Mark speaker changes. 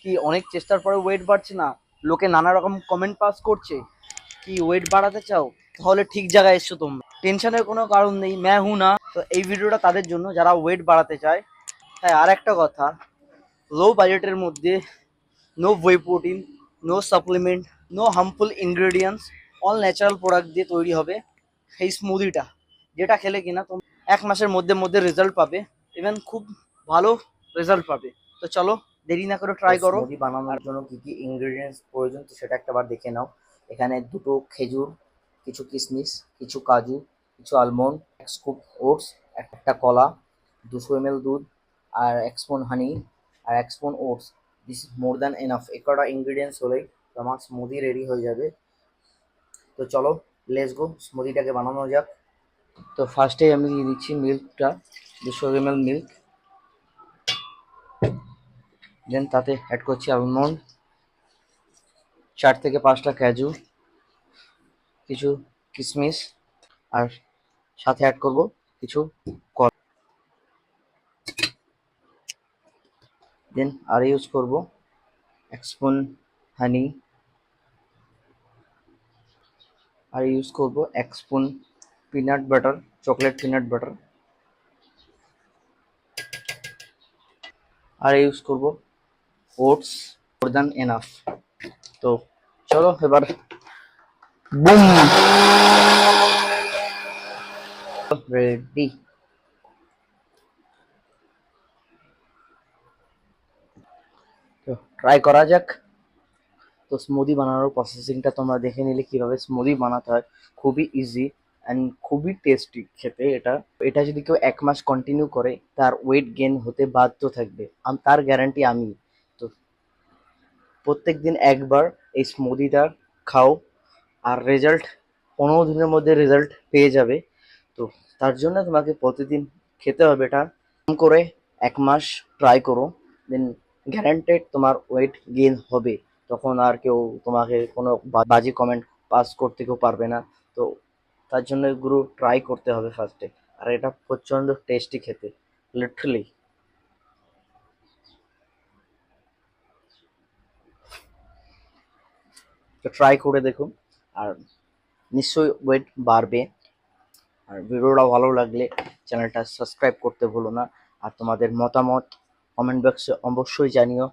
Speaker 1: কি অনেক চেষ্টার পরে ওয়েট বাড়ছে না, লোকে নানা রকম কমেন্ট পাস করছে, কি ওয়েট বাড়াতে চাও, তাহলে ঠিক জায়গায় এসছো তোমরা। টেনশনের কোনো কারণ নেই, ম্যা হু না। তো এই ভিডিওটা তাদের জন্য যারা ওয়েট বাড়াতে চায়। হ্যাঁ, আর একটা কথা, লো বাজেটের মধ্যে no whey protein, no supplement, no harmful ingredients, all natural product দিয়ে তৈরি হবে এই স্মুদিটা, যেটা খেলে কিনা তোমরা 1 মাসের মধ্যে মধ্যে রেজাল্ট পাবে, ইভেন খুব ভালো রেজাল্ট পাবে। তো চলো দেরি না করে
Speaker 2: তো
Speaker 1: ট্রাই করো।
Speaker 2: স্মুদি বানানোর জন্য কি কি ইনগ্রেডিয়েন্টস প্রয়োজন তো সেটা একটাবার দেখে নাও। এখানে দুটো খেজুর, কিছু কিশমিশ, কিছু কাজু, কিছু আলমন্ড, এক স্কুপ ওটস, একটা কলা, 200 ml দুধ, আর 1 স্পুন হানি, আর 1 spoon oats. This is more than enough. এ কটা ইনগ্রেডিয়েন্টস হলেই তোমার স্মুদি রেডি হয়ে যাবে। তো চলো, লেটস গো, স্মুদিটাকে বানানো যাক। তো ফার্স্টে আমি দিয়ে দিচ্ছি মিল্কটা, 200 ml মিল্ক। দেন তাতে অ্যাড করছি আলমন্ড, 4 থেকে 5টা কাজু, কিছু কিশমিশ, আর সাথে অ্যাড করব কিছু কলা। দেন আর ইউজ করব 1 স্পুন হানি, আর ইউজ করব 1 spoon peanut butter, chocolate peanut butter, আর ইউজ করব ওটস। More than enough. তো চলো এবার বুম, রেডি। তো ট্রাই করা যাক। তো স্মুদি বানানোর প্রসেসিংটা তোমরা দেখে নিলে কিভাবে স্মুদি বানাতে হয়। খুবই ইজি অ্যান্ড খুবই টেস্টি খেতে এটা। এটা যদি কেউ 1 মাস কন্টিনিউ করে তার ওয়েট গেইন হতে বাধ্য থাকবে, তার গ্যারান্টি আমি। তো প্রত্যেক দিন একবার এই স্মুদিটা খাও, আর রেজাল্ট 15 দিনের মধ্যে রেজাল্ট পেয়ে যাবে। তো তার জন্য তোমাকে প্রতিদিন খেতে হবে এটা। কম করে 1 মাস ট্রাই করো, দেন গ্যারান্টেড তোমার ওয়েট গেইন হবে। তখন আর কেউ তোমাকে কোনো বাজে কমেন্ট পাস করতে কেউ পারবে না। তো তার জন্য এগুলো ট্রাই করতে হবে ফার্স্টে। আর এটা প্রচণ্ড টেস্টি খেতে, লিটারালি। তো ট্রাই করে দেখুন, আর নিশ্চয়ই ওয়েট বাড়বে। আর ভিডিওটা ভালো লাগলে চ্যানেলটা সাবস্ক্রাইব করতে ভুলো না। আর তোমাদের মতামত কমেন্ট বক্সে অবশ্যই জানিও।